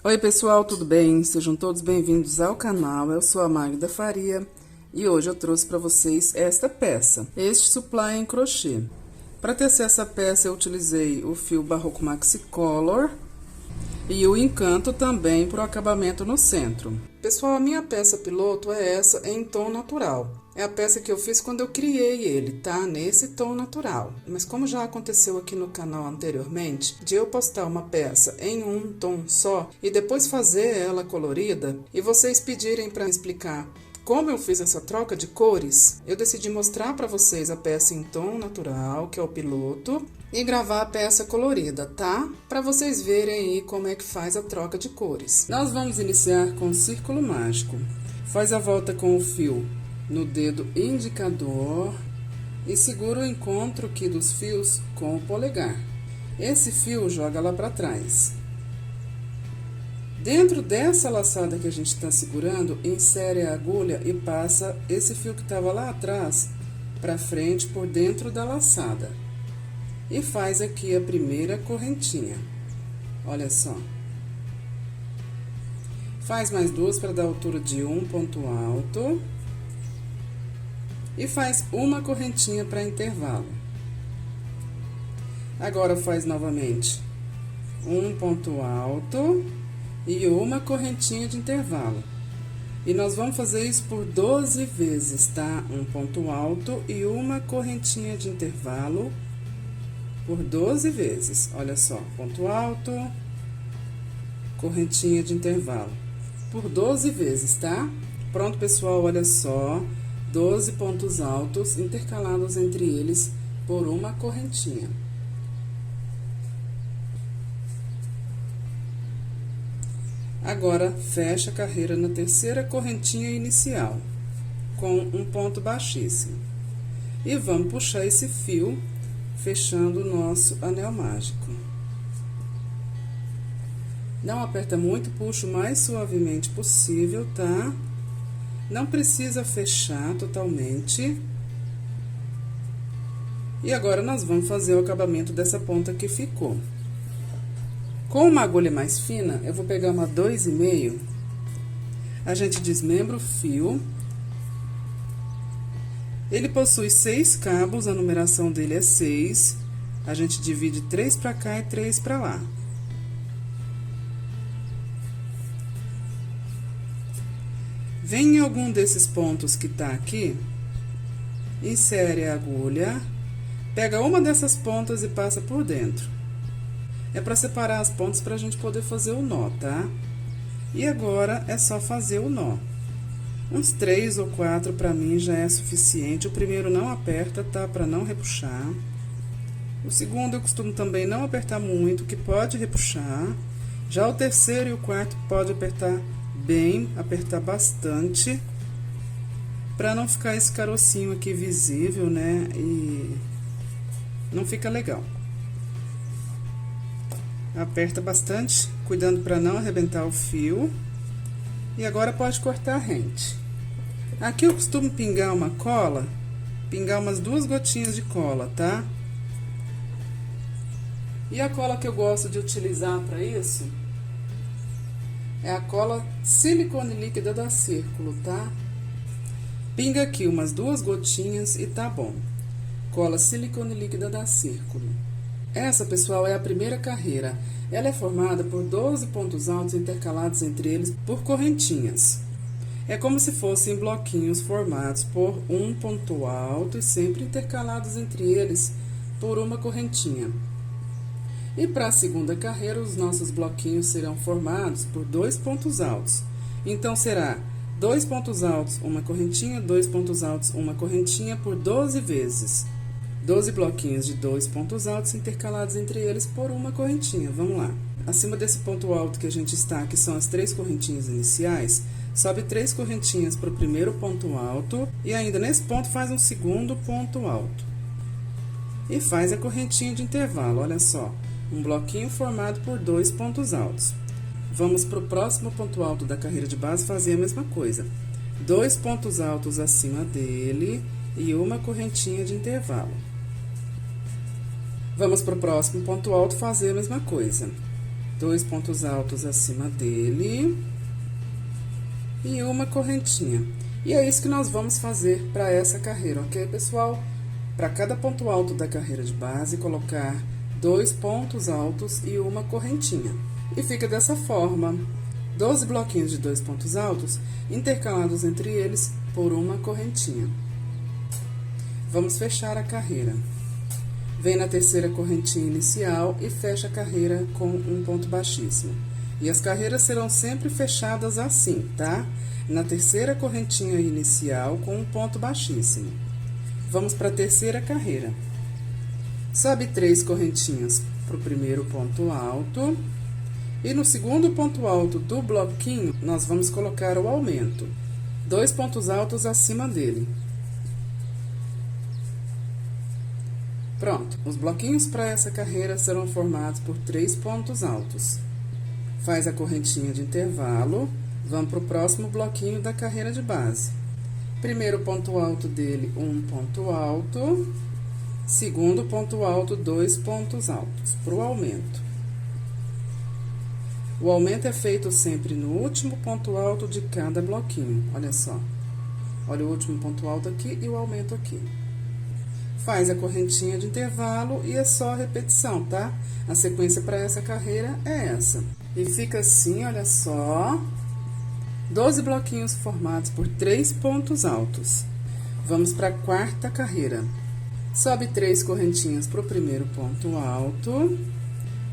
Oi pessoal, tudo bem? Sejam todos bem-vindos ao canal. Eu sou a Magda Faria e hoje eu trouxe para vocês esta peça, este supply em crochê. Para tecer essa peça eu utilizei o fio Barroco Maxi Color e o Encanto também para o acabamento no centro. Pessoal, a minha peça piloto é essa em tom natural. É a peça que eu fiz quando eu criei ele, tá? Nesse tom natural. Mas como já aconteceu aqui no canal anteriormente, de eu postar uma peça em um tom só e depois fazer ela colorida, e vocês pedirem para explicar como eu fiz essa troca de cores, eu decidi mostrar para vocês a peça em tom natural, que é o piloto, e gravar a peça colorida, tá? Para vocês verem aí como é que faz a troca de cores. Nós vamos iniciar com o círculo mágico. Faz a volta com o fio no dedo indicador e segura o encontro aqui dos fios com o polegar. Esse fio joga lá para trás. Dentro dessa laçada que a gente está segurando, insere a agulha e passa esse fio que estava lá atrás para frente por dentro da laçada. E faz aqui a primeira correntinha. Olha só. Faz mais duas para dar altura de um ponto alto. E faz uma correntinha para intervalo. Agora faz novamente um ponto alto e uma correntinha de intervalo. E nós vamos fazer isso por 12 vezes, tá? Um ponto alto e uma correntinha de intervalo por 12 vezes. Olha só, ponto alto, correntinha de intervalo por 12 vezes, tá? Pronto, pessoal, olha só, 12 pontos altos intercalados entre eles por uma correntinha. Agora, fecha a carreira na terceira correntinha inicial, com um ponto baixíssimo. E vamos puxar esse fio, fechando o nosso anel mágico. Não aperta muito, puxa o mais suavemente possível, tá? Não precisa fechar totalmente. E agora, nós vamos fazer o acabamento dessa ponta que ficou. Com uma agulha mais fina, eu vou pegar uma 2,5, a gente desmembra o fio. Ele possui 6 cabos, a numeração dele é 6. A gente divide 3 para cá e 3 para lá. Vem em algum desses pontos que tá aqui, insere a agulha, pega uma dessas pontas e passa por dentro. É para separar as pontas para a gente poder fazer o nó, tá? E agora é só fazer o nó. Uns 3 ou 4 para mim já é suficiente. O primeiro não aperta, tá? Para não repuxar. O segundo eu costumo também não apertar muito, que pode repuxar. Já o terceiro e o quarto pode apertar bem, apertar bastante, para não ficar esse carocinho aqui visível, né? E não fica legal. Aperta bastante, cuidando para não arrebentar o fio. E agora pode cortar rente. Aqui eu costumo pingar uma cola, pingar umas 2 gotinhas de cola, tá? E a cola que eu gosto de utilizar para isso é a cola silicone líquida da Círculo, tá? Pinga aqui umas 2 gotinhas e tá bom. Cola silicone líquida da Círculo. Essa, pessoal, é a primeira carreira. Ela é formada por 12 pontos altos intercalados entre eles por correntinhas. É como se fossem bloquinhos formados por um ponto alto e sempre intercalados entre eles por uma correntinha. E para a segunda carreira, os nossos bloquinhos serão formados por 2 pontos altos. Então, será 2 pontos altos, uma correntinha, 2 pontos altos, uma correntinha por 12 vezes. 12 bloquinhos de 2 pontos altos intercalados entre eles por uma correntinha. Vamos lá. Acima desse ponto alto que a gente está, que são as 3 correntinhas iniciais, sobe 3 correntinhas para o primeiro ponto alto e ainda nesse ponto faz um segundo ponto alto. E faz a correntinha de intervalo, olha só. Um bloquinho formado por 2 pontos altos. Vamos para o próximo ponto alto da carreira de base fazer a mesma coisa. 2 pontos altos acima dele e uma correntinha de intervalo. Vamos para o próximo ponto alto fazer a mesma coisa. 2 pontos altos acima dele e uma correntinha. E é isso que nós vamos fazer para essa carreira, ok, pessoal? Para cada ponto alto da carreira de base, colocar 2 pontos altos e uma correntinha. E fica dessa forma, 12 bloquinhos de 2 pontos altos, intercalados entre eles por uma correntinha. Vamos fechar a carreira. Vem na terceira correntinha inicial e fecha a carreira com um ponto baixíssimo. E as carreiras serão sempre fechadas assim, tá? Na terceira correntinha inicial com um ponto baixíssimo. Vamos para a terceira carreira. Sobe 3 correntinhas para o primeiro ponto alto. E no segundo ponto alto do bloquinho, nós vamos colocar o aumento. 2 pontos altos acima dele. Pronto, os bloquinhos para essa carreira serão formados por 3 pontos altos. Faz a correntinha de intervalo, vamos para o próximo bloquinho da carreira de base. Primeiro ponto alto dele, um ponto alto. Segundo ponto alto, 2 pontos altos, para o aumento. O aumento é feito sempre no último ponto alto de cada bloquinho, olha só. Olha o último ponto alto aqui e o aumento aqui. Faz a correntinha de intervalo e é só repetição, tá? A sequência para essa carreira é essa. E fica assim, olha só, 12 bloquinhos formados por 3 pontos altos. Vamos para a quarta carreira. Sobe 3 correntinhas para o primeiro ponto alto.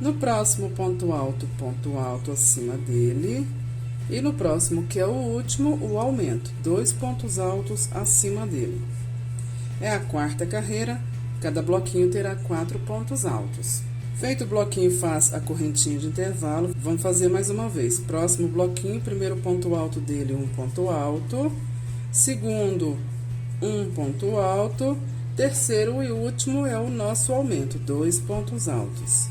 No próximo ponto alto acima dele. E no próximo, que é o último, o aumento, 2 pontos altos acima dele. É a quarta carreira, cada bloquinho terá 4 pontos altos. Feito o bloquinho, faz a correntinha de intervalo. Vamos fazer mais uma vez. Próximo bloquinho, primeiro ponto alto dele, um ponto alto. Segundo, um ponto alto. Terceiro e último é o nosso aumento, 2 pontos altos.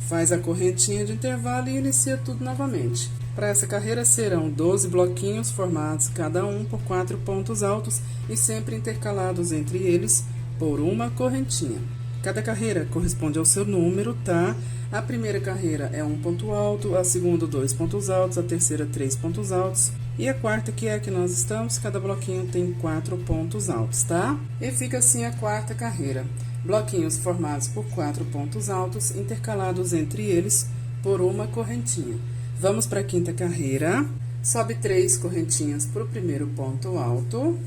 Faz a correntinha de intervalo e inicia tudo novamente. Para essa carreira serão 12 bloquinhos formados cada um por 4 pontos altos e sempre intercalados entre eles por uma correntinha. Cada carreira corresponde ao seu número, tá? A primeira carreira é um ponto alto, a segunda 2 pontos altos, a terceira 3 pontos altos e a quarta, que é a que nós estamos, cada bloquinho tem 4 pontos altos, tá? E fica assim a quarta carreira. Bloquinhos formados por 4 pontos altos, intercalados entre eles por uma correntinha. Vamos para a quinta carreira. Sobe 3 correntinhas para o primeiro ponto alto.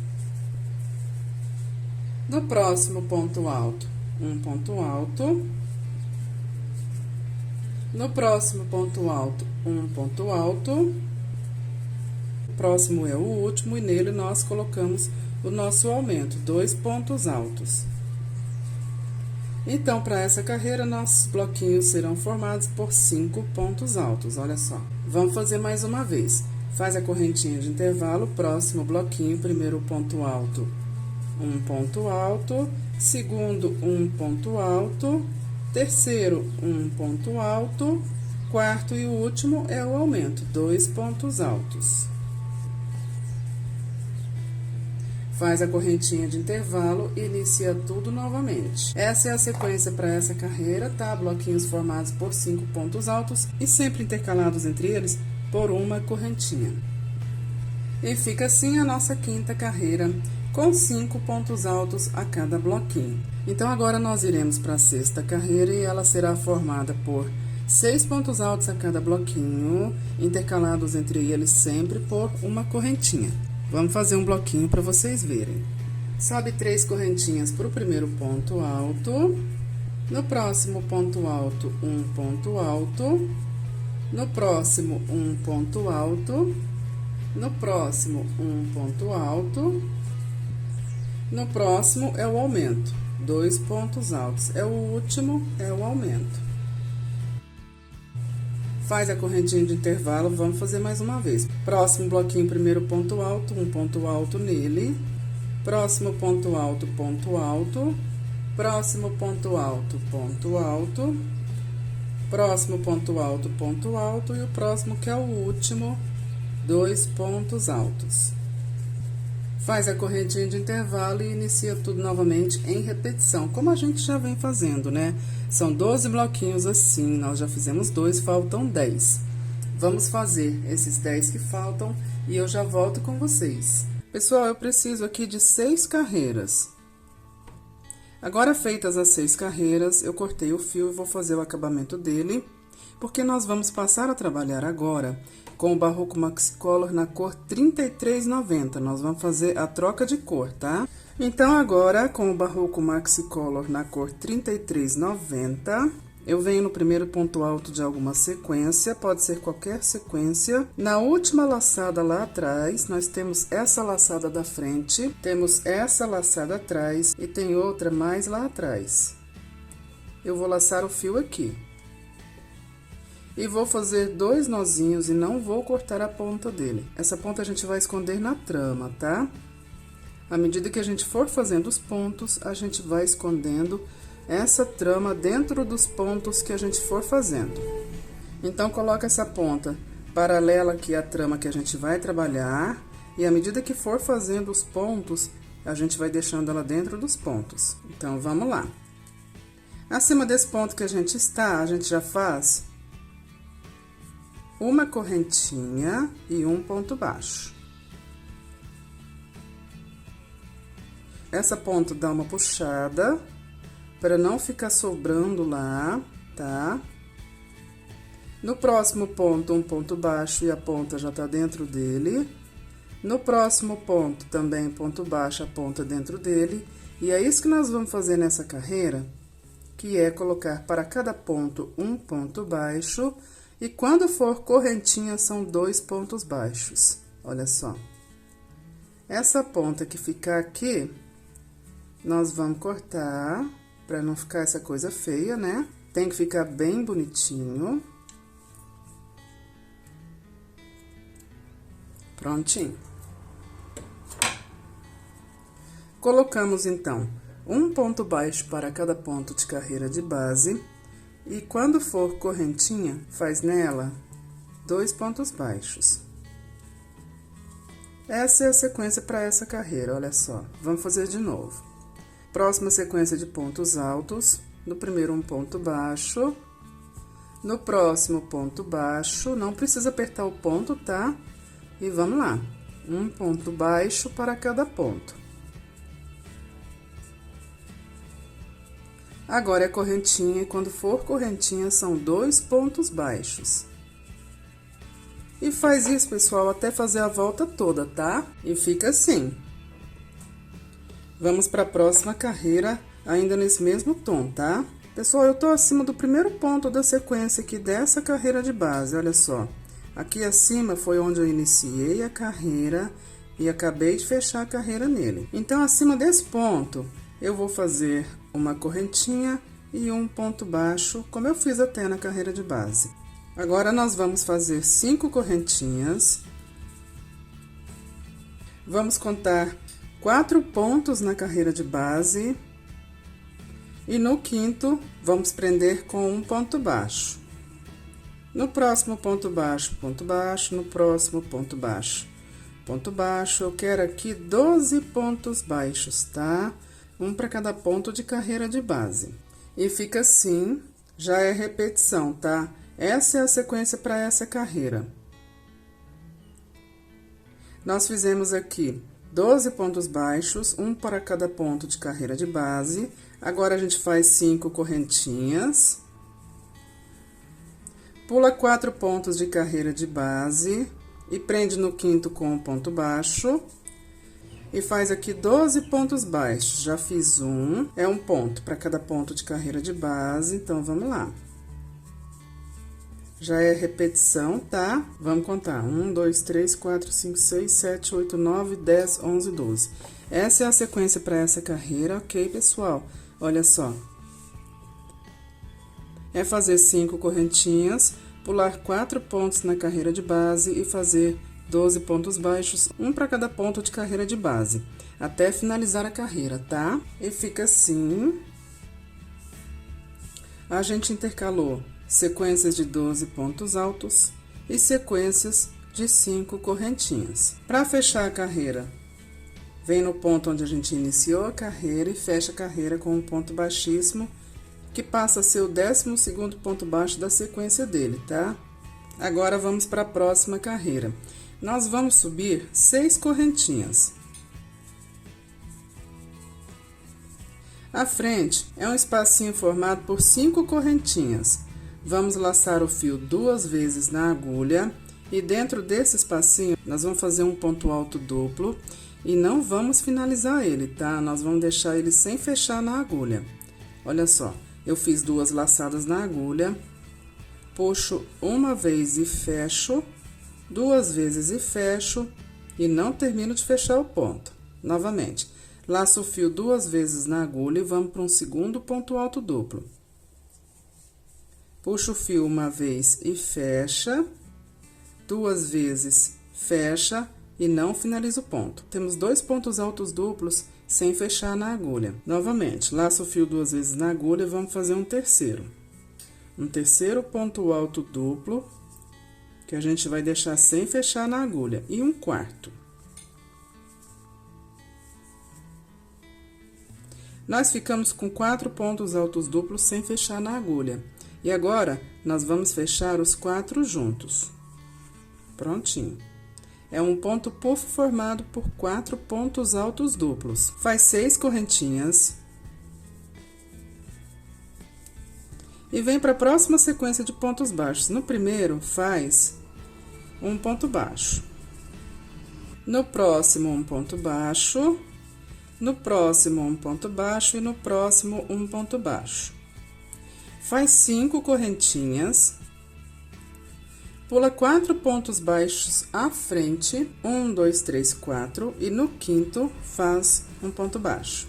No próximo ponto alto, um ponto alto. No próximo ponto alto, um ponto alto. O próximo é o último e nele nós colocamos o nosso aumento, 2 pontos altos. Então, para essa carreira, nossos bloquinhos serão formados por 5 pontos altos, olha só. Vamos fazer mais uma vez. Faz a correntinha de intervalo, próximo bloquinho, primeiro ponto alto, um ponto alto. Segundo, um ponto alto. Terceiro, um ponto alto. Quarto e último é o aumento, 2 pontos altos. Faz a correntinha de intervalo e inicia tudo novamente. Essa é a sequência para essa carreira, tá? Bloquinhos formados por 5 pontos altos e sempre intercalados entre eles por uma correntinha. E fica assim a nossa quinta carreira, com 5 pontos altos a cada bloquinho. Então, agora nós iremos para a sexta carreira e ela será formada por 6 pontos altos a cada bloquinho, intercalados entre eles sempre por uma correntinha. Vamos fazer um bloquinho para vocês verem. Sobe 3 correntinhas para o primeiro ponto alto. No próximo ponto alto, um ponto alto. No próximo, um ponto alto. No próximo, um ponto alto. No próximo é o aumento, 2 pontos altos. É o último, é o aumento. Faz a correntinha de intervalo, vamos fazer mais uma vez. Próximo bloquinho, primeiro ponto alto, um ponto alto nele. Próximo ponto alto, ponto alto. Próximo ponto alto, ponto alto. Próximo ponto alto, ponto alto. E o próximo, que é o último, 2 pontos altos. Faz a correntinha de intervalo e inicia tudo novamente em repetição, como a gente já vem fazendo, né? São 12 bloquinhos assim, nós já fizemos 2, faltam 10. Vamos fazer esses 10 que faltam e eu já volto com vocês. Pessoal, eu preciso aqui de 6 carreiras. Agora, feitas as 6 carreiras, eu cortei o fio e vou fazer o acabamento dele, porque nós vamos passar a trabalhar agora com o Barroco Maxicolor na cor 3390. Nós vamos fazer a troca de cor, tá? Então, agora, com o Barroco Maxicolor na cor 3390, eu venho no primeiro ponto alto de alguma sequência, pode ser qualquer sequência. Na última laçada lá atrás, nós temos essa laçada da frente, temos essa laçada atrás e tem outra mais lá atrás. Eu vou laçar o fio aqui. E vou fazer 2 nozinhos e não vou cortar a ponta dele. Essa ponta a gente vai esconder na trama, tá? À medida que a gente for fazendo os pontos, a gente vai escondendo essa trama dentro dos pontos que a gente for fazendo. Então, coloca essa ponta paralela aqui à trama que a gente vai trabalhar. E à medida que for fazendo os pontos, a gente vai deixando ela dentro dos pontos. Então, vamos lá. Acima desse ponto que a gente está, a gente já faz uma correntinha e um ponto baixo. Essa ponta dá uma puxada para não ficar sobrando lá, tá? No próximo ponto, um ponto baixo e a ponta já tá dentro dele. No próximo ponto, também ponto baixo, a ponta dentro dele. E é isso que nós vamos fazer nessa carreira, que é colocar para cada ponto um ponto baixo. E quando for correntinha, são 2 pontos baixos. Olha só. Essa ponta que ficar aqui, nós vamos cortar, para não ficar essa coisa feia, né? Tem que ficar bem bonitinho. Prontinho. Colocamos, então, um ponto baixo para cada ponto de carreira de base. E quando for correntinha, faz nela 2 pontos baixos. Essa é a sequência para essa carreira, olha só. Vamos fazer de novo. Próxima sequência de pontos altos. No primeiro, um ponto baixo. No próximo, ponto baixo. Não precisa apertar o ponto, tá? E vamos lá. Um ponto baixo para cada ponto. Agora é correntinha, e quando for correntinha, são 2 pontos baixos. E faz isso, pessoal, até fazer a volta toda, tá? E fica assim. Vamos para a próxima carreira, ainda nesse mesmo tom, tá? Pessoal, eu tô acima do primeiro ponto da sequência aqui dessa carreira de base, olha só. Aqui acima foi onde eu iniciei a carreira e acabei de fechar a carreira nele. Então, acima desse ponto, eu vou fazer uma correntinha e um ponto baixo, como eu fiz até na carreira de base. Agora, nós vamos fazer 5 correntinhas. Vamos contar 4 pontos na carreira de base. E no quinto, vamos prender com um ponto baixo. No próximo ponto baixo, no próximo ponto baixo. Ponto baixo, eu quero aqui 12 pontos baixos, tá? Um para cada ponto de carreira de base. E fica assim, já é repetição, tá? Essa é a sequência para essa carreira. Nós fizemos aqui 12 pontos baixos, um para cada ponto de carreira de base. Agora, a gente faz 5 correntinhas. Pula 4 pontos de carreira de base e prende no quinto com um ponto baixo. E faz aqui 12 pontos baixos. Já fiz um, é um ponto para cada ponto de carreira de base, então, vamos lá. Já é repetição, tá? Vamos contar. 1, 2, 3, 4, 5, 6, 7, 8, 9, 10, 11, 12. Essa é a sequência para essa carreira, ok, pessoal? Olha só. É fazer 5 correntinhas, pular 4 pontos na carreira de base e fazer 12 pontos baixos, um para cada ponto de carreira de base, até finalizar a carreira, tá? E fica assim. A gente intercalou sequências de 12 pontos altos e sequências de 5 correntinhas. Para fechar a carreira, Vem no ponto onde a gente iniciou a carreira e fecha a carreira com um ponto baixíssimo, que passa a ser o 12º ponto baixo da sequência dele, tá? Agora, vamos para a próxima carreira. Nós vamos subir 6 correntinhas. A frente é um espacinho formado por 5 correntinhas. Vamos laçar o fio 2 vezes na agulha e dentro desse espacinho nós vamos fazer um ponto alto duplo e não vamos finalizar ele, tá? Nós vamos deixar ele sem fechar na agulha. Olha só, eu fiz 2 laçadas na agulha, puxo uma vez e fecho, 2 vezes e fecho e não termino de fechar o ponto. Novamente, laço o fio 2 vezes na agulha e vamos para um segundo ponto alto duplo. Puxo o fio uma vez e fecha, 2 vezes fecha e não finaliza o ponto. Temos 2 pontos altos duplos sem fechar na agulha. Novamente, laço o fio 2 vezes na agulha e vamos fazer um terceiro. Um terceiro ponto alto duplo, que a gente vai deixar sem fechar na agulha, e um quarto. Nós ficamos com 4 pontos altos duplos sem fechar na agulha. E agora, nós vamos fechar os 4 juntos. Prontinho. É um ponto puff formado por 4 pontos altos duplos. Faz 6 correntinhas. E vem para a próxima sequência de pontos baixos. No primeiro, faz um ponto baixo. No próximo, um ponto baixo. No próximo, um ponto baixo. E no próximo, um ponto baixo. Faz 5 correntinhas. Pula 4 pontos baixos à frente, 1, 2, 3, 4, e no quinto faz um ponto baixo.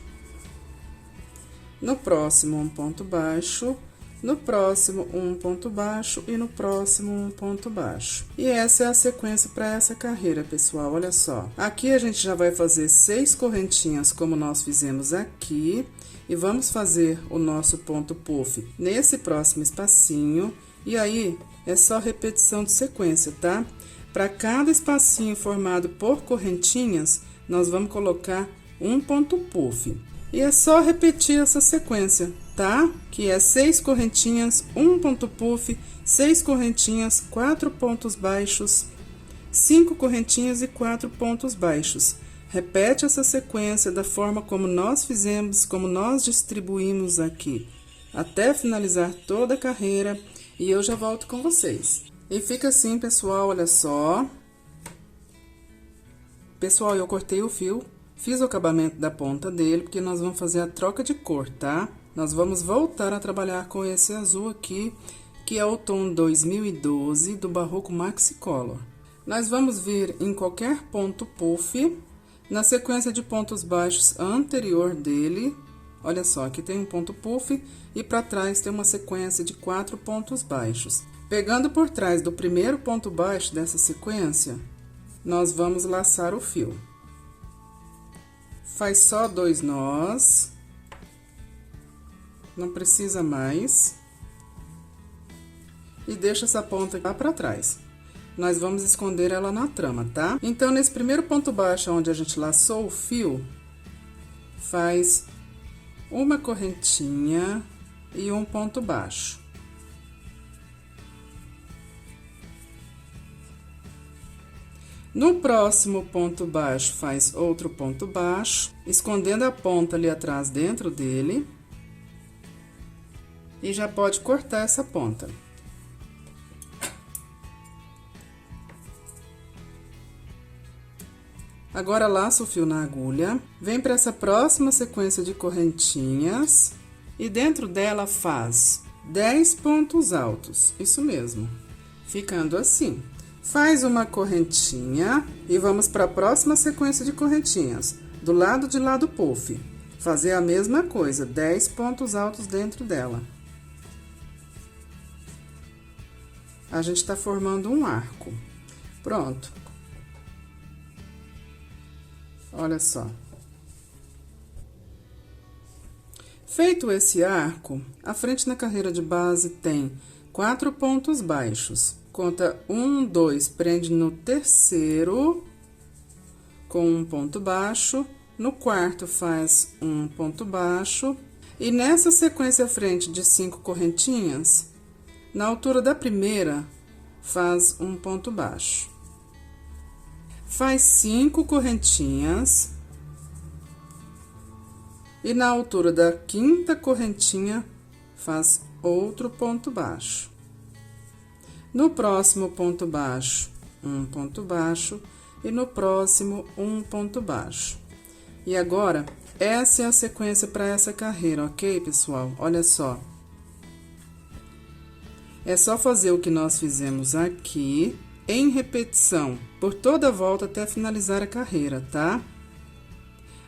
No próximo, um ponto baixo, no próximo, um ponto baixo e no próximo, um ponto baixo. E essa é a sequência para essa carreira, pessoal, olha só. Aqui a gente já vai fazer 6 correntinhas, como nós fizemos aqui, e vamos fazer o nosso ponto puff nesse próximo espacinho, e aí é só repetição de sequência, tá? Para cada espacinho formado por correntinhas, nós vamos colocar um ponto puff. E é só repetir essa sequência, tá? Que é 6 correntinhas, 1 ponto puff, 6 correntinhas, 4 pontos baixos, 5 correntinhas e 4 pontos baixos. Repete essa sequência da forma como nós fizemos, como nós distribuímos aqui, até finalizar toda a carreira. E eu já volto com vocês. E fica assim, pessoal, olha só. Pessoal, eu cortei o fio, fiz o acabamento da ponta dele, porque nós vamos fazer a troca de cor, tá? Nós vamos voltar a trabalhar com esse azul aqui, que é o tom 2012 do Barroco Maxi Color. Nós vamos vir em qualquer ponto puff, na sequência de pontos baixos anterior dele. Olha só, aqui tem um ponto puff e para trás tem uma sequência de 4 pontos baixos. Pegando por trás do primeiro ponto baixo dessa sequência, nós vamos laçar o fio. Faz só 2 nós, não precisa mais, e deixa essa ponta lá para trás. Nós vamos esconder ela na trama, tá? Então, nesse primeiro ponto baixo onde a gente laçou o fio, faz uma correntinha e um ponto baixo. No próximo ponto baixo, faz outro ponto baixo, escondendo a ponta ali atrás dentro dele. E já pode cortar essa ponta. Agora, laça o fio na agulha, vem para essa próxima sequência de correntinhas e dentro dela faz 10 pontos altos, isso mesmo, ficando assim. Faz uma correntinha e vamos para a próxima sequência de correntinhas, do lado de lá do puff. Fazer a mesma coisa, 10 pontos altos dentro dela. A gente tá formando um arco. Pronto. Olha só. Feito esse arco, a frente na carreira de base tem 4 pontos baixos. Conta 1, 2, prende no terceiro com um ponto baixo No quarto, faz um ponto baixo. E nessa sequência à frente de 5 correntinhas, na altura da primeira, faz um ponto baixo. Faz 5 correntinhas. E na altura da quinta correntinha, faz outro ponto baixo. No próximo ponto baixo, um ponto baixo. E no próximo, um ponto baixo. E agora, essa é a sequência para essa carreira, ok, pessoal? Olha só. É só fazer o que nós fizemos aqui, em repetição, por toda a volta até finalizar a carreira, tá?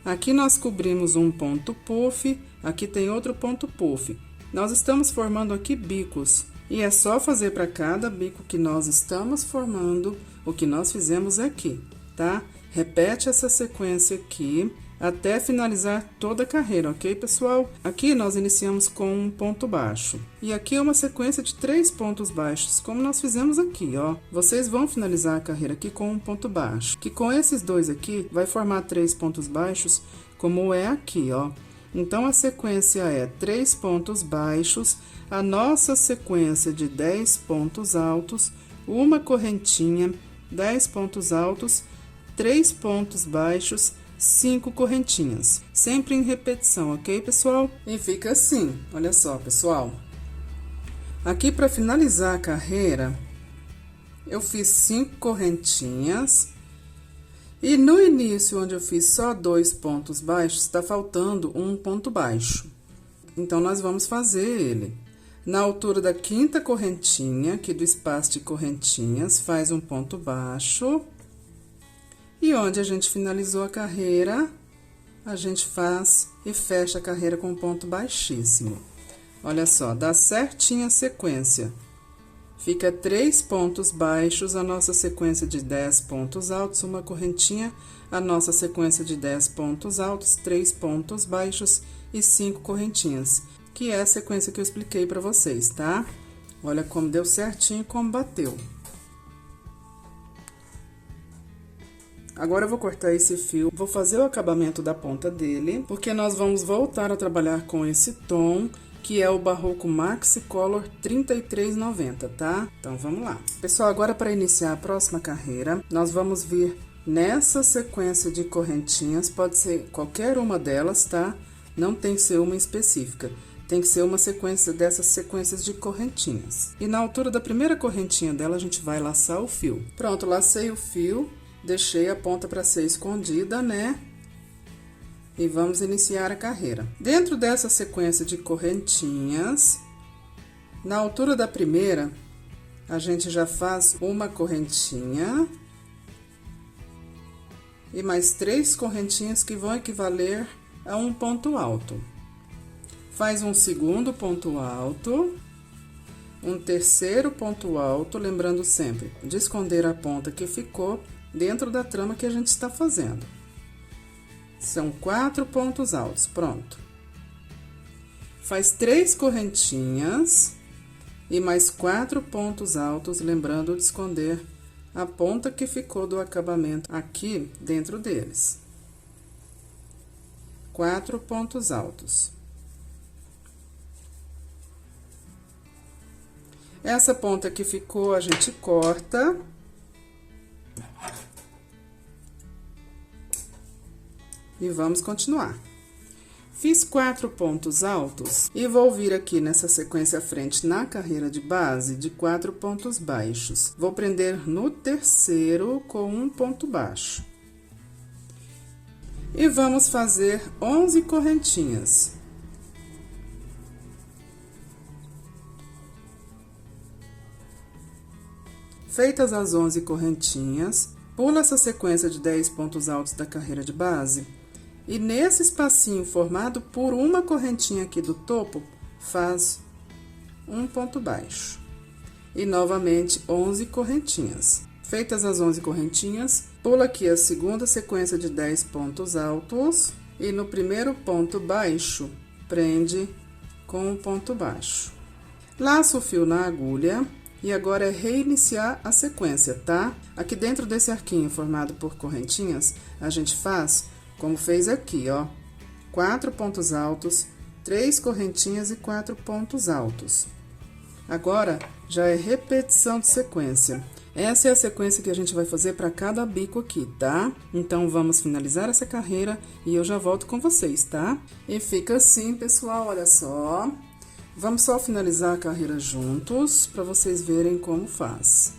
Aqui nós cobrimos um ponto puff, aqui tem outro ponto puff. Nós estamos formando aqui bicos, e é só fazer para cada bico que nós estamos formando o que nós fizemos aqui, tá? Repete essa sequência aqui até finalizar toda a carreira, ok, pessoal? Aqui nós iniciamos com um ponto baixo. E aqui é uma sequência de 3 pontos baixos, como nós fizemos aqui, ó. Vocês vão finalizar a carreira aqui com um ponto baixo, que com esses dois aqui vai formar 3 pontos baixos, como é aqui, ó. Então, a sequência é 3 pontos baixos, a nossa sequência de 10 pontos altos, uma correntinha, 10 pontos altos, 3 pontos baixos, 5 correntinhas, sempre em repetição, ok, pessoal? E fica assim, olha só, pessoal. Aqui, para finalizar a carreira, eu fiz 5 correntinhas. E no início, onde eu fiz só 2 pontos baixos, está faltando um ponto baixo. Então, nós vamos fazer ele. Na altura da quinta correntinha, aqui do espaço de correntinhas, faz um ponto baixo. E onde a gente finalizou a carreira, a gente faz e fecha a carreira com um ponto baixíssimo. Olha só, dá certinha a sequência. Fica 3 pontos baixos, a nossa sequência de 10 pontos altos, uma correntinha, a nossa sequência de 10 pontos altos, 3 pontos baixos e 5 correntinhas, que é a sequência que eu expliquei para vocês, tá? Olha como deu certinho, como bateu. Agora, eu vou cortar esse fio, vou fazer o acabamento da ponta dele, porque nós vamos voltar a trabalhar com esse tom, que é o Barroco Maxi Color 33,90, tá? Então, vamos lá. Pessoal, agora para iniciar a próxima carreira, nós vamos vir nessa sequência de correntinhas, pode ser qualquer uma delas, tá? Não tem que ser uma específica, tem que ser uma sequência dessas sequências de correntinhas. E na altura da primeira correntinha dela, a gente vai laçar o fio. Pronto, lacei o fio, deixei a ponta para ser escondida, né? E vamos iniciar a carreira. Dentro dessa sequência de correntinhas, na altura da primeira, a gente já faz uma correntinha e mais 3 correntinhas que vão equivaler a um ponto alto. Faz um segundo ponto alto, um terceiro ponto alto, lembrando sempre de esconder a ponta que ficou dentro da trama que a gente está fazendo. São 4 pontos altos, pronto. Faz 3 correntinhas e mais 4 pontos altos, lembrando de esconder a ponta que ficou do acabamento aqui dentro deles. 4 pontos altos. Essa ponta que ficou, a gente corta. E vamos continuar. Fiz 4 pontos altos e vou vir aqui nessa sequência à frente na carreira de base de 4 pontos baixos. Vou prender no terceiro com um ponto baixo. E vamos fazer 11 correntinhas. Feitas as 11 correntinhas, pula essa sequência de 10 pontos altos da carreira de base. E nesse espacinho formado por uma correntinha aqui do topo, faz um ponto baixo. E novamente 11 correntinhas. Feitas as 11 correntinhas, pula aqui a segunda sequência de 10 pontos altos e no primeiro ponto baixo, prende com um ponto baixo. Laço o fio na agulha e agora é reiniciar a sequência, tá? Aqui dentro desse arquinho formado por correntinhas, a gente faz como fez aqui, ó. 4 pontos altos, 3 correntinhas e 4 pontos altos. Agora, já é repetição de sequência. Essa é a sequência que a gente vai fazer para cada bico aqui, tá? Então, vamos finalizar essa carreira e eu já volto com vocês, tá? E fica assim, pessoal, olha só. Vamos só finalizar a carreira juntos, para vocês verem como faz.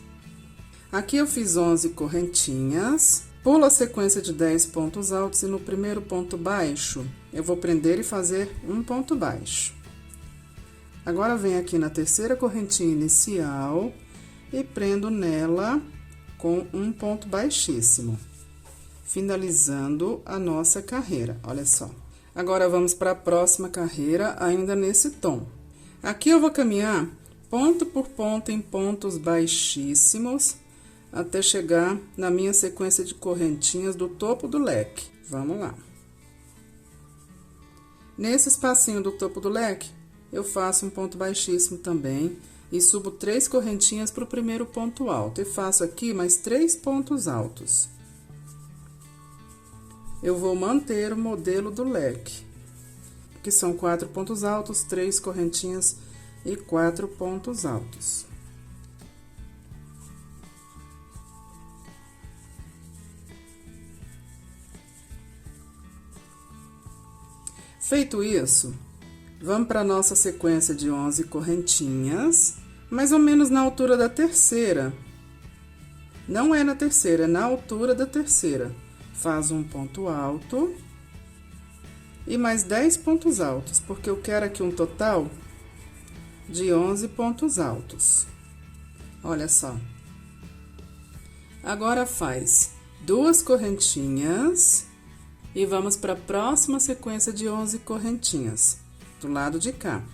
Aqui eu fiz 11 correntinhas, pulo a sequência de 10 pontos altos e no primeiro ponto baixo, eu vou prender e fazer um ponto baixo. Agora, venho aqui na terceira correntinha inicial e prendo nela com um ponto baixíssimo, finalizando a nossa carreira, olha só. Agora, vamos para a próxima carreira, ainda nesse tom. Aqui eu vou caminhar ponto por ponto em pontos baixíssimos, até chegar na minha sequência de correntinhas do topo do leque. Vamos lá. Nesse espacinho do topo do leque, eu faço um ponto baixíssimo também e subo 3 correntinhas para o primeiro ponto alto. E faço aqui mais 3 pontos altos. Eu vou manter o modelo do leque, que são 4 pontos altos, 3 correntinhas e 4 pontos altos. Feito isso, vamos para a nossa sequência de 11 correntinhas, mais ou menos na altura da terceira. Não é na terceira, é na altura da terceira. Faz um ponto alto e mais 10 pontos altos, porque eu quero aqui um total de 11 pontos altos. Olha só. Agora, faz 2 correntinhas e vamos para a próxima sequência de 11 correntinhas, do lado de cá.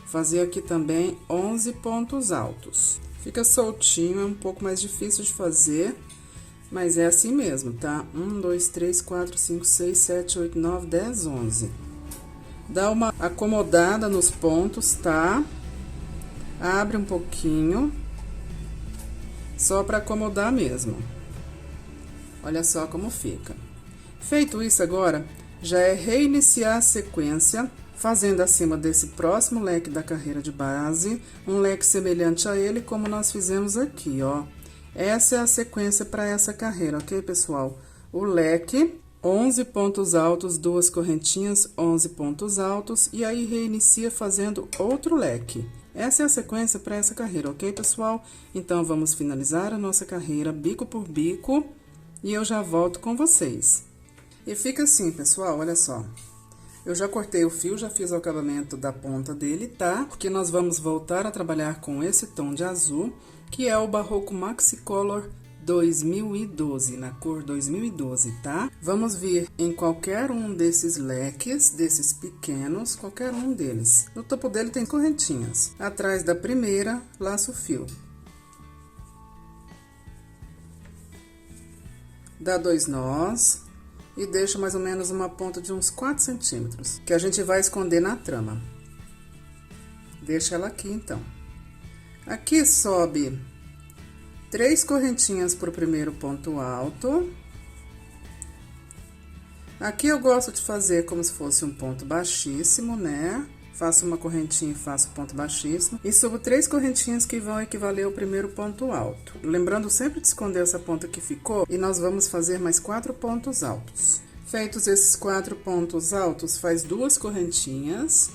Fazer aqui também 11 pontos altos. Fica soltinho, é um pouco mais difícil de fazer, mas é assim mesmo, tá? 1, 2, 3, 4, 5, 6, 7, 8, 9, 10, 11. Dá uma acomodada nos pontos, tá? Abre um pouquinho, só para acomodar mesmo. Olha só como fica. Feito isso agora, já é reiniciar a sequência, fazendo acima desse próximo leque da carreira de base, um leque semelhante a ele, como nós fizemos aqui, ó. Essa é a sequência para essa carreira, ok, pessoal? O leque, 11 pontos altos, 2 correntinhas, 11 pontos altos, e aí reinicia fazendo outro leque. Essa é a sequência para essa carreira, ok, pessoal? Então, vamos finalizar a nossa carreira bico por bico, e eu já volto com vocês. E fica assim, pessoal, olha só. Eu já cortei o fio, já fiz o acabamento da ponta dele, tá? Porque nós vamos voltar a trabalhar com esse tom de azul, que é o Barroco Maxi Color 2012, na cor 2012, tá? Vamos vir em qualquer um desses leques, desses pequenos, qualquer um deles. No topo dele tem correntinhas. Atrás da primeira, laço o fio. Dá 2 nós. E deixo mais ou menos uma ponta de uns 4 centímetros, que a gente vai esconder na trama. Deixa ela aqui, então. Aqui sobe 3 correntinhas pro primeiro ponto alto. Aqui eu gosto de fazer como se fosse um ponto baixíssimo, né? Faço uma correntinha e faço ponto baixíssimo. E subo 3 correntinhas que vão equivaler ao primeiro ponto alto. Lembrando sempre de esconder essa ponta que ficou. E nós vamos fazer mais 4 pontos altos. Feitos esses 4 pontos altos, faz 2 correntinhas.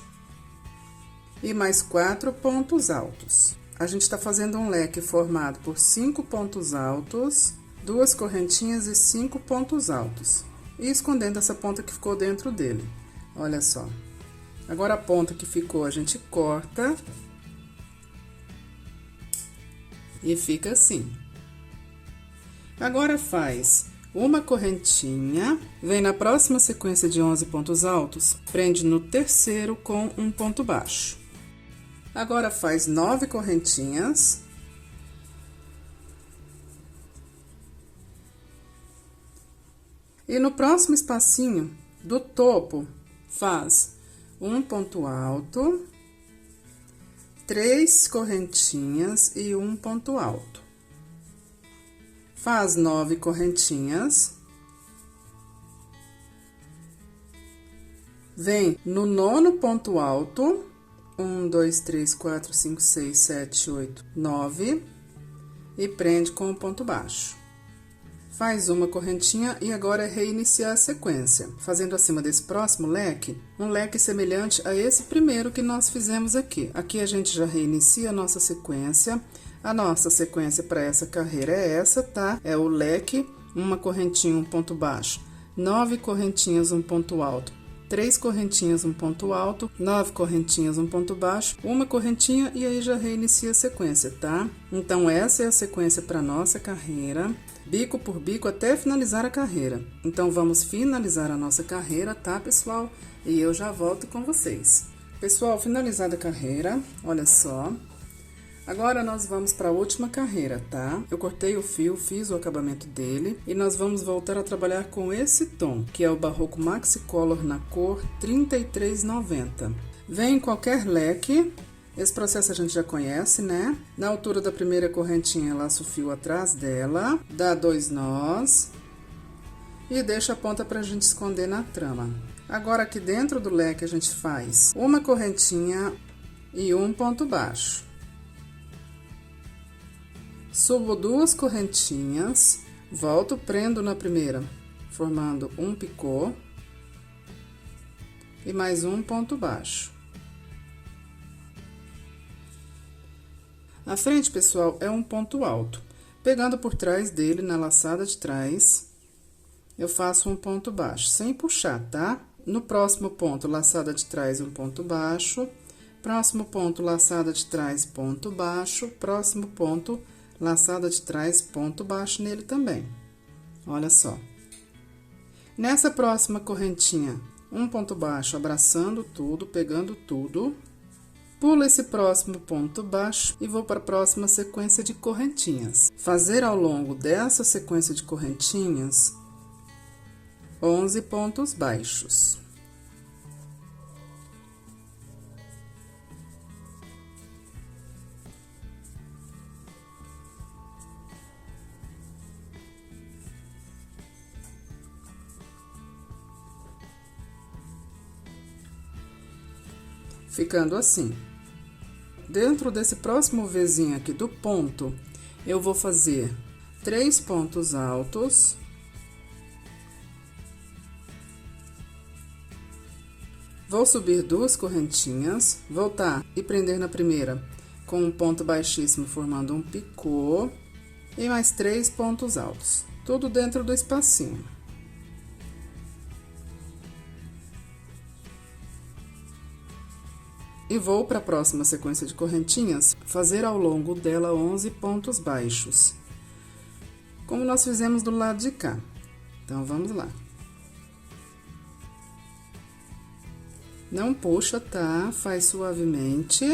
E mais 4 pontos altos. A gente tá fazendo um leque formado por 5 pontos altos, 2 correntinhas e 5 pontos altos. E escondendo essa ponta que ficou dentro dele. Olha só. Agora, a ponta que ficou, a gente corta. E fica assim. Agora, faz uma correntinha, vem na próxima sequência de 11 pontos altos, prende no terceiro com um ponto baixo. Agora, faz 9 correntinhas. E no próximo espacinho do topo, faz um ponto alto, 3 correntinhas e um ponto alto. Faz 9 correntinhas. Vem no nono ponto alto, 1, 2, 3, 4, 5, 6, 7, 8, 9, e prende com o ponto baixo. Faz uma correntinha e agora é reiniciar a sequência, fazendo acima desse próximo leque, um leque semelhante a esse primeiro que nós fizemos aqui. Aqui a gente já reinicia a nossa sequência. A nossa sequência para essa carreira é essa, tá? É o leque, uma correntinha, um ponto baixo, 9 correntinhas, um ponto alto, 3 correntinhas, um ponto alto, 9 correntinhas, um ponto baixo, uma correntinha e aí já reinicia a sequência, tá? Então, essa é a sequência para nossa carreira, bico por bico até finalizar a carreira. Então, vamos finalizar a nossa carreira, tá, pessoal? E eu já volto com vocês. Pessoal, finalizada a carreira, olha só. Agora, nós vamos para a última carreira, tá? Eu cortei o fio, fiz o acabamento dele e nós vamos voltar a trabalhar com esse tom, que é o Barroco Maxi Color na cor 3390. Vem em qualquer leque, esse processo a gente já conhece, né? Na altura da primeira correntinha, laço o fio atrás dela, dá 2 nós e deixa a ponta pra gente esconder na trama. Agora, aqui dentro do leque, a gente faz uma correntinha e um ponto baixo. Subo 2 correntinhas, volto, prendo na primeira, formando um picô e mais um ponto baixo. A frente, pessoal, é um ponto alto. Pegando por trás dele, na laçada de trás, eu faço um ponto baixo, sem puxar, tá? No próximo ponto, laçada de trás, um ponto baixo. Próximo ponto, laçada de trás, ponto baixo. Próximo ponto, laçada de trás, ponto baixo nele também. Olha só. Nessa próxima correntinha, um ponto baixo, abraçando tudo, pegando tudo. Pulo esse próximo ponto baixo e vou para a próxima sequência de correntinhas. Fazer ao longo dessa sequência de correntinhas 11 pontos baixos. Ficando assim. Dentro desse próximo Vzinho aqui do ponto, eu vou fazer 3 pontos altos. Vou subir 2 correntinhas, voltar e prender na primeira com um ponto baixíssimo, formando um picô. E mais 3 pontos altos, tudo dentro do espacinho. E vou para a próxima sequência de correntinhas, fazer ao longo dela 11 pontos baixos, como nós fizemos do lado de cá. Então, vamos lá. Não puxa, tá? Faz suavemente.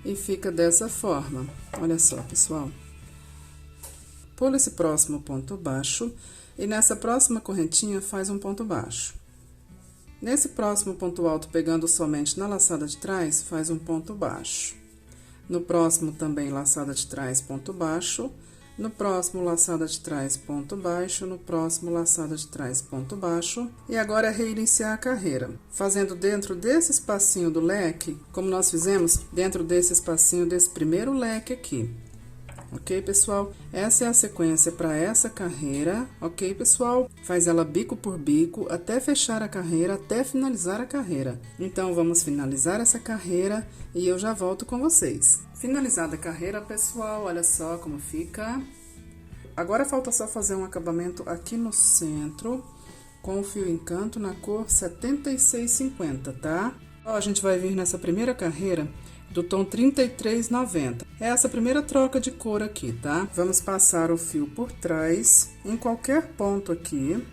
E fica dessa forma. Olha só, pessoal. Pula esse próximo ponto baixo e nessa próxima correntinha faz um ponto baixo. Nesse próximo ponto alto, pegando somente na laçada de trás, faz um ponto baixo. No próximo também laçada de trás, ponto baixo. No próximo, laçada de trás, ponto baixo. No próximo, laçada de trás, ponto baixo. E agora é reiniciar a carreira, fazendo dentro desse espacinho do leque, como nós fizemos dentro desse espacinho desse primeiro leque aqui. Ok, pessoal? Essa é a sequência para essa carreira, ok, pessoal? Faz ela bico por bico até fechar a carreira, até finalizar a carreira. Então, vamos finalizar essa carreira e eu já volto com vocês. Finalizada a carreira, pessoal, olha só como fica. Agora, falta só fazer um acabamento aqui no centro, com o fio encanto na cor 7650, tá? Ó, a gente vai vir nessa primeira carreira do tom 3390. É essa primeira troca de cor aqui, tá? Vamos passar o fio por trás, em qualquer ponto aqui.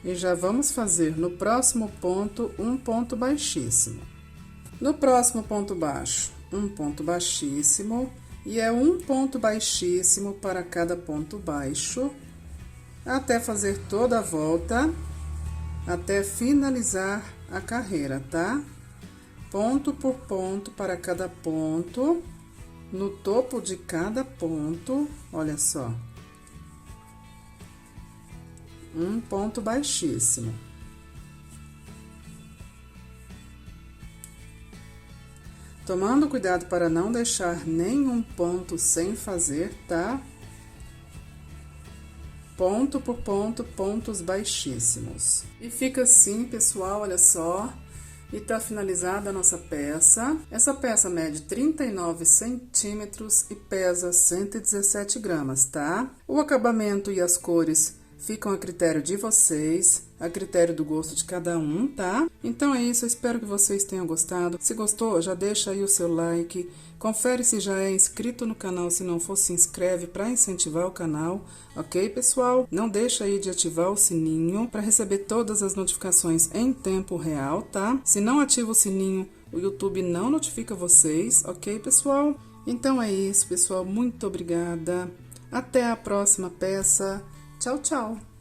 E já vamos fazer no próximo ponto um ponto baixíssimo. No próximo ponto baixo, um ponto baixíssimo. E é um ponto baixíssimo para cada ponto baixo, até fazer toda a volta. até finalizar a carreira, tá? Ponto por ponto para cada ponto, no topo de cada ponto, olha só, um ponto baixíssimo. Tomando cuidado para não deixar nenhum ponto sem fazer, tá? Ponto por ponto, pontos baixíssimos. E fica assim, pessoal, olha só. E tá finalizada a nossa peça. Essa peça mede 39 centímetros e pesa 117 gramas, tá? O acabamento e as cores ficam a critério de vocês, a critério do gosto de cada um, tá? Então é isso, eu espero que vocês tenham gostado. Se gostou, já deixa aí o seu like. Confere se já é inscrito no canal, se não for, se inscreve para incentivar o canal, ok, pessoal? Não deixa aí de ativar o sininho para receber todas as notificações em tempo real, tá? Se não ativa o sininho, o YouTube não notifica vocês, ok, pessoal? Então é isso, pessoal. Muito obrigada. Até a próxima peça. Tchau, tchau!